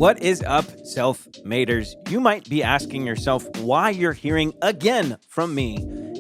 What is up, self-maders? You might be asking yourself why you're hearing again from me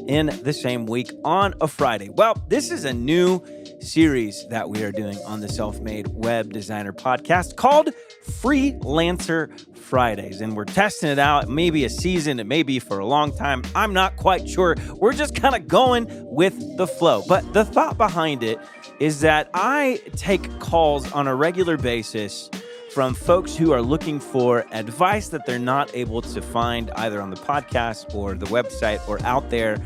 in the same week on a Friday. Well, this is a new series that we are doing on the Self-Made Web Designer podcast called Freelancer Fridays. And we're testing it out. It may be a season. It may be for a long time. I'm not quite sure. We're just kind of going with the flow. But the thought behind it is that I take calls on a regular basis from folks who are looking for advice that they're not able to find either on the podcast or the website or out there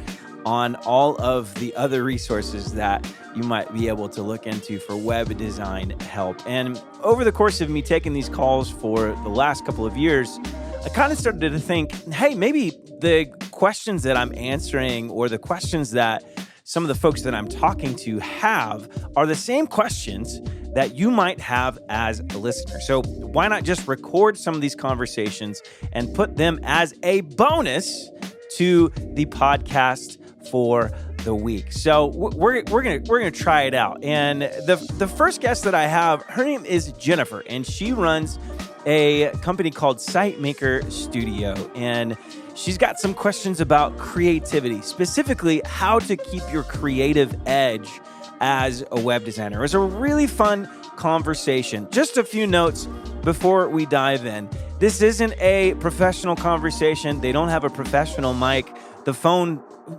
on all of the other resources that you might be able to look into for web design help. And over the course of me taking these calls for the last couple of years, I kind of started to think, hey, maybe the questions that I'm answering or the questions that some of the folks that I'm talking to have are the same questions that you might have as a listener. So why not just record some of these conversations and put them as a bonus to the podcast for the week? So we're gonna try it out. And the first guest that I have, her name is Jennifer, and she runs a company called SiteMaker Studio. And she's got some questions about creativity, specifically how to keep your creative edge as a web designer. It was a really fun conversation. Just a few notes before we dive in. This isn't a professional conversation. They don't have a professional mic.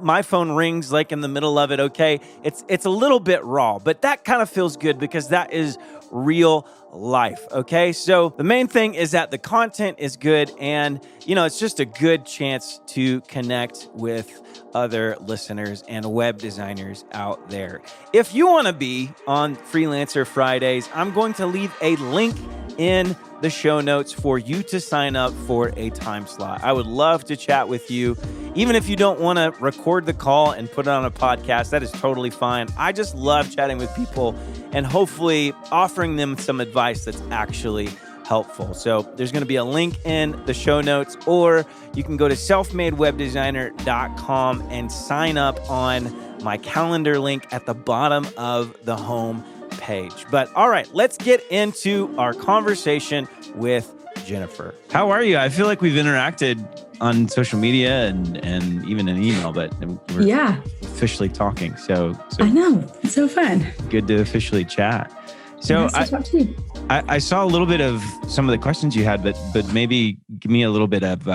My phone rings like in the middle of it, okay? It's a little bit raw, but that kind of feels good because that is real life, okay? So the main thing is that the content is good and, it's just a good chance to connect with other listeners and web designers out there. If you want to be on Freelancer Fridays, I'm going to leave a link in the show notes for you to sign up for a time slot. I would love to chat with you. Even if you don't want to record the call and put it on a podcast, that is totally fine. I just love chatting with people and hopefully offering them some advice that's actually helpful. So there's going to be a link in the show notes, or you can go to selfmadewebdesigner.com and sign up on my calendar link at the bottom of the home page. But all right, let's get into our conversation with Jennifer. How are you? I feel like we've interacted on social media and even in email, but we're officially talking. So I know. It's so fun. Good to officially chat. So nice to talk to you. I saw a little bit of some of the questions you had, but maybe give me a little bit of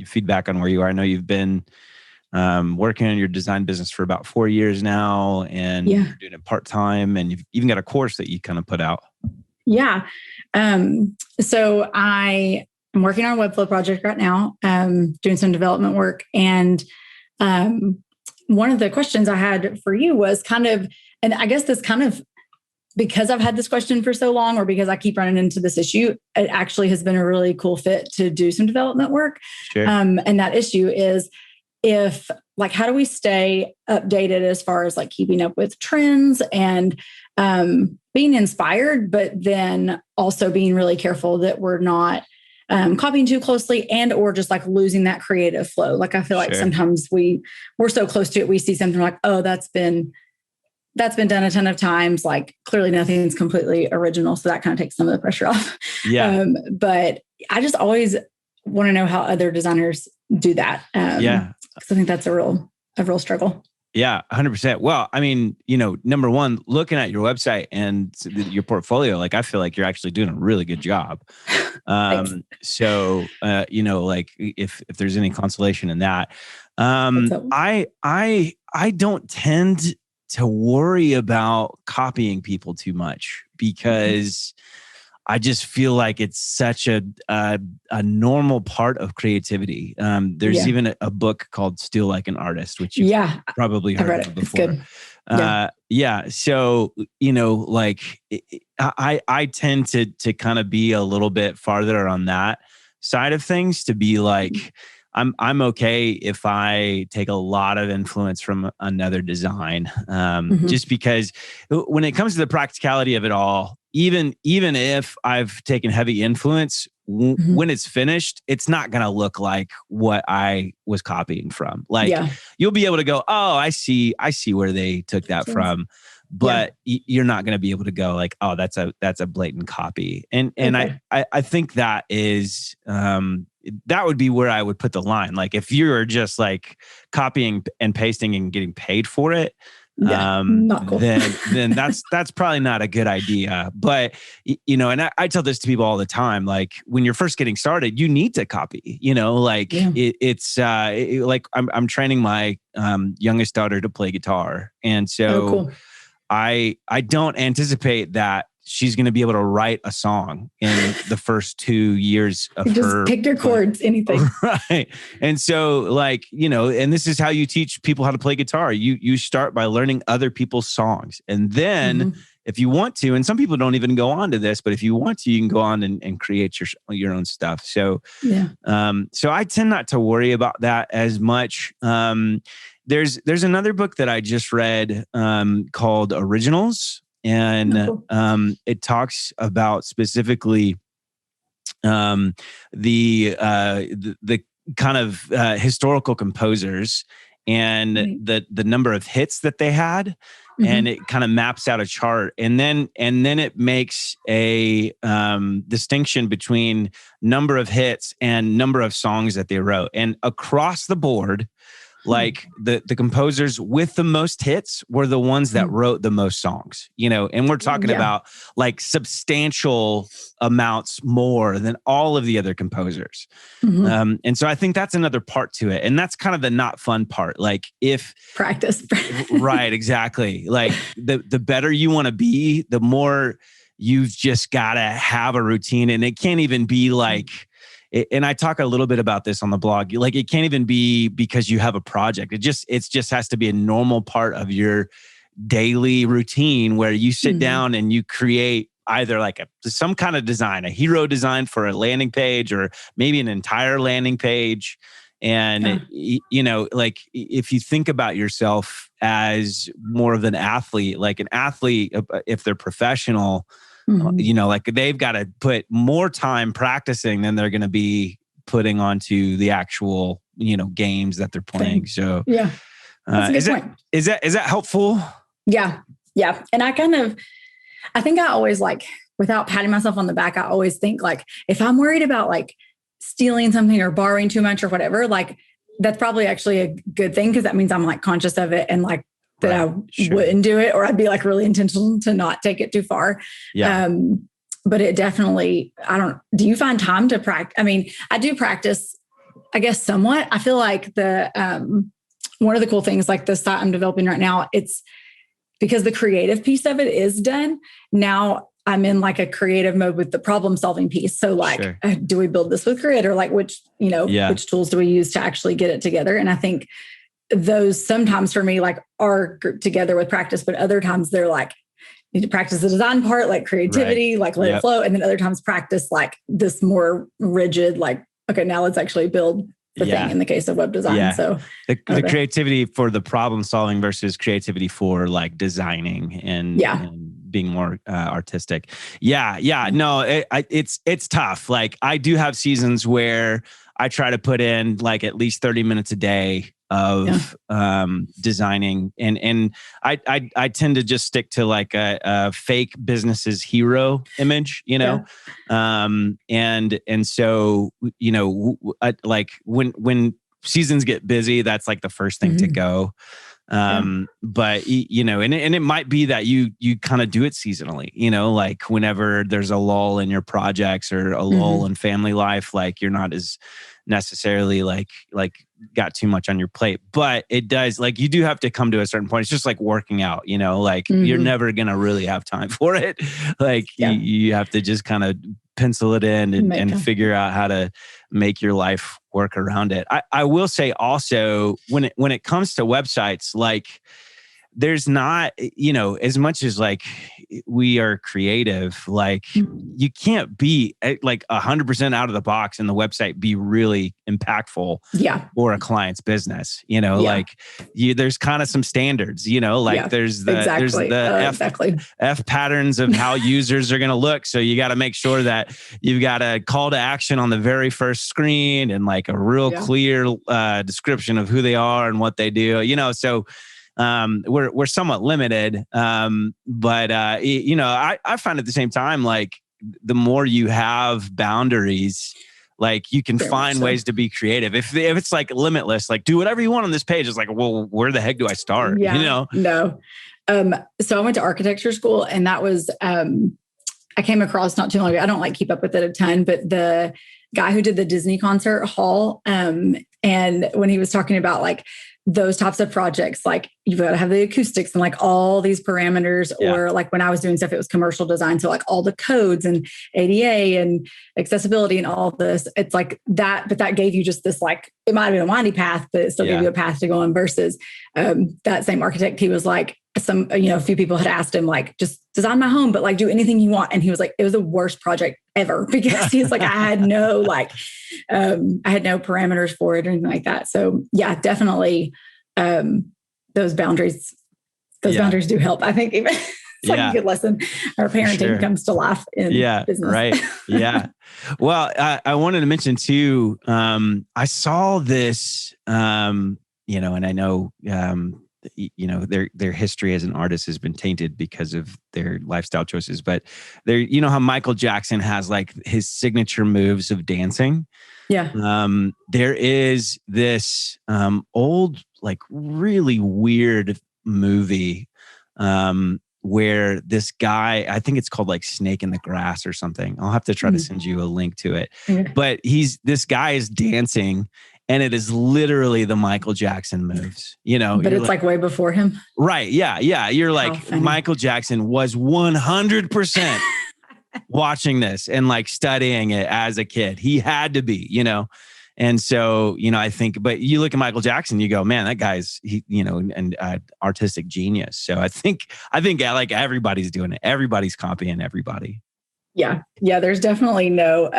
feedback on where you are. I know you've been working on your design business for about 4 years now, and you're doing it part-time, and you've even got a course that you kind of put out. Yeah. So I am working on a Webflow project right now, doing some development work. And one of the questions I had for you was and I guess this kind of, because I've had this question for so long, or because I keep running into this issue, it actually has been a really cool fit to do some development work. Sure. And that issue is how do we stay updated as far as keeping up with trends and being inspired, but then also being really careful that we're not copying too clearly and or just losing that creative flow. I feel like sometimes we're so close to it, we see something that's been done a ton of times. Clearly nothing's completely original. So that kind of takes some of the pressure off. Yeah. But I just always want to know how other designers do that. Because I think that's a real struggle. Yeah, 100%. Well, I mean, number one, looking at your website and your portfolio, I feel like you're actually doing a really good job. So, if there's any consolation in that, I don't tend to worry about copying people too much because I just feel like it's such a normal part of creativity. There's even a book called Steal Like an Artist, which you've probably heard of before. It's good. So, I tend to kind of be a little bit farther on that side of things, to be I'm okay if I take a lot of influence from another design, just because when it comes to the practicality of it all, even if I've taken heavy influence, when it's finished, it's not going to look like what I was copying from. You'll be able to go, oh, I see where they took that from. but you're not going to be able to go like, oh, that's a blatant copy. And I think that is, that would be where I would put the line. Like if you're just like copying and pasting and getting paid for it, not cool. then that's probably not a good idea. But and I tell this to people all the time. Like when you're first getting started, you need to copy. Like it's like I'm training my youngest daughter to play guitar, and so cool. I don't anticipate that she's going to be able to write a song in the first 2 years of her. Just pick your chords, anything. Right. And so like, and this is how you teach people how to play guitar. You start by learning other people's songs. And then if you want to, and some people don't even go on to this, but if you want to, you can go on and create your own stuff. So, so I tend not to worry about that as much. There's another book that I just read called Originals. And it talks about specifically the kind of historical composers and the number of hits that they had, and it kind of maps out a chart, and then it makes a distinction between number of hits and number of songs that they wrote, and across the board. Like the composers with the most hits were the ones that wrote the most songs, and we're talking about like substantial amounts more than all of the other composers. And so I think that's another part to it. And that's kind of the not fun part. Like if practice, right, exactly. Like the better you want to be, the more you've just got to have a routine, and it can't even be like, and I talk a little bit about this on the blog. Like it can't even be because you have a project. It just has to be a normal part of your daily routine where you sit down and you create either like some kind of design, a hero design for a landing page, or maybe an entire landing page. And, like if you think about yourself as more of an athlete, like an athlete, if they're professional, like they've got to put more time practicing than they're going to be putting onto the actual, games that they're playing. So that's a good point. Is that helpful? Yeah. And I think I always like, without patting myself on the back, I always think like, if I'm worried about like stealing something or borrowing too much or whatever, like that's probably actually a good thing. Cause that means I'm like conscious of it and like, that I wouldn't do it, or I'd be like really intentional to not take it too far. Yeah. But it definitely, do you find time to practice? I mean, I do practice, I guess somewhat. I feel like one of the cool things, like the site I'm developing right now, it's because the creative piece of it is done. Now I'm in like a creative mode with the problem solving piece. So like, do we build this with Grid, or like which tools do we use to actually get it together? And I think those sometimes for me like are grouped together with practice, but other times they're like, you need to practice the design part, like creativity, like let it flow. And then other times practice like this more rigid, like, okay, now let's actually build the thing in the case of web design. So the creativity for the problem solving versus creativity for like designing and being more artistic. No, it's tough. Like I do have seasons where I try to put in like at least 30 minutes a day of designing, and I tend to just stick to like a fake business's hero image, and so like when seasons get busy, that's like the first thing to go. But and it might be that you kind of do it seasonally, like whenever there's a lull in your projects or a lull in family life, like you're not as necessarily like got too much on your plate, but it does, like, you do have to come to a certain point. It's just like working out, like you're never going to really have time for it. Like you have to just kind of pencil it in and figure out how to make your life work around it. I will say also when it comes to websites, like there's not, as much as like we are creative, like you can't be like 100% out of the box and the website be really impactful for a client's business, like there's kind of some standards, like there's the F patterns of how users are going to look. So you got to make sure that you've got a call to action on the very first screen and like a real clear description of who they are and what they do, so we're somewhat limited. But I find at the same time, like the more you have boundaries, like you can find ways to be creative. If it's like limitless, like do whatever you want on this page, it's like, well, where the heck do I start? Yeah, no. So I went to architecture school, and that was, I came across not too long ago. I don't like keep up with it a ton, but the guy who did the Disney concert hall, and when he was talking about like those types of projects, like you've got to have the acoustics and like all these parameters, or like when I was doing stuff, it was commercial design. So like all the codes and ADA and accessibility and all this, it's like that, but that gave you just this, like, it might've been a windy path, but it still gave you a path to go on versus that same architect. He was like, a few people had asked him, like, just design my home, but like do anything you want. And he was like, it was the worst project ever because he's like, I had no parameters for it or anything like that. So yeah, definitely those boundaries do help. I think even it's like a good lesson. Our parenting comes to life in business. Right. Yeah. Well, I wanted to mention too, I saw this, and I know, their history as an artist has been tainted because of their lifestyle choices, but how Michael Jackson has like his signature moves of dancing. Yeah. There is this old, like really weird movie where this guy, I think it's called like Snake in the Grass or something. I'll have to try to send you a link to it. But this guy is dancing, and it is literally the Michael Jackson moves, But it's like way before him. Right. Yeah. Yeah. You're like, Michael Jackson was 100% watching this and like studying it as a kid. He had to be, And so, I think, but you look at Michael Jackson, you go, man, that guy's, an artistic genius. So I think like everybody's doing it. Everybody's copying everybody. Yeah. Yeah. There's definitely no,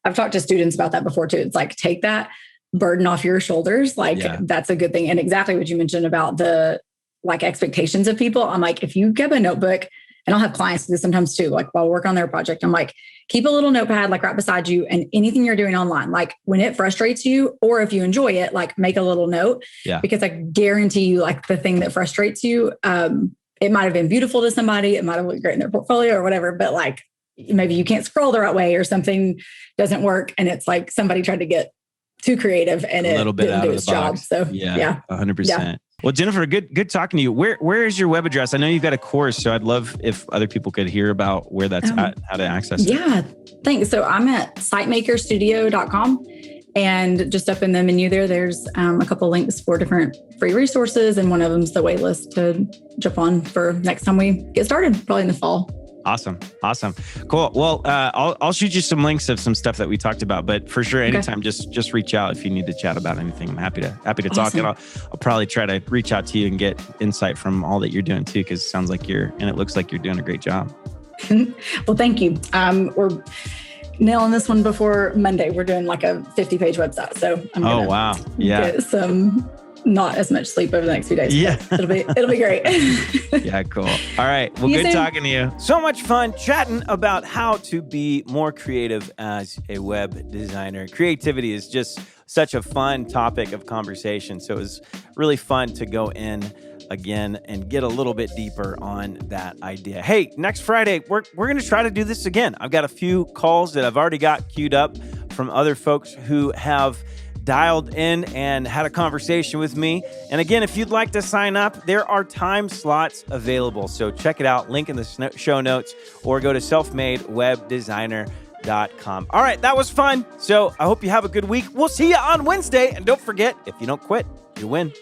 I've talked to students about that before too. It's like, take that burden off your shoulders. Like that's a good thing. And exactly what you mentioned about the like expectations of people. I'm like, if you get a notebook, and I'll have clients do this sometimes too, like while working on their project, I'm like, keep a little notepad like right beside you, and anything you're doing online, like when it frustrates you, or if you enjoy it, like make a little note, because I guarantee you, like the thing that frustrates you, it might've been beautiful to somebody. It might've looked great in their portfolio or whatever, but like maybe you can't scroll the right way or something doesn't work. And it's like somebody tried to get too creative and it didn't do its job. So yeah, 100%. Yeah. Well, Jennifer, good talking to you. Where is your web address? I know you've got a course, so I'd love if other people could hear about where that's at, how to access it. Yeah, thanks. So I'm at sitemakerstudio.com, and just up in the menu there's a couple links for different free resources, and one of them's the waitlist to jump on for next time we get started, probably in the fall. Awesome. Cool. Well, I'll shoot you some links of some stuff that we talked about, but for sure, anytime, just reach out if you need to chat about anything. I'm happy to talk, and I'll probably try to reach out to you and get insight from all that you're doing too, because it sounds like it looks like you're doing a great job. Well, thank you. We're nailing this one before Monday. We're doing like a 50-page website, so I'm gonna get some not as much sleep over the next few days. Yeah. It'll be great. Yeah, cool. All right. Well, good talking to you. So much fun chatting about how to be more creative as a web designer. Creativity is just such a fun topic of conversation. So it was really fun to go in again and get a little bit deeper on that idea. Hey, next Friday, we're going to try to do this again. I've got a few calls that I've already got queued up from other folks who have dialed in and had a conversation with me. And again, if you'd like to sign up, there are time slots available. So check it out. Link in the show notes, or go to selfmadewebdesigner.com. All right, that was fun. So I hope you have a good week. We'll see you on Wednesday. And don't forget, if you don't quit, you win.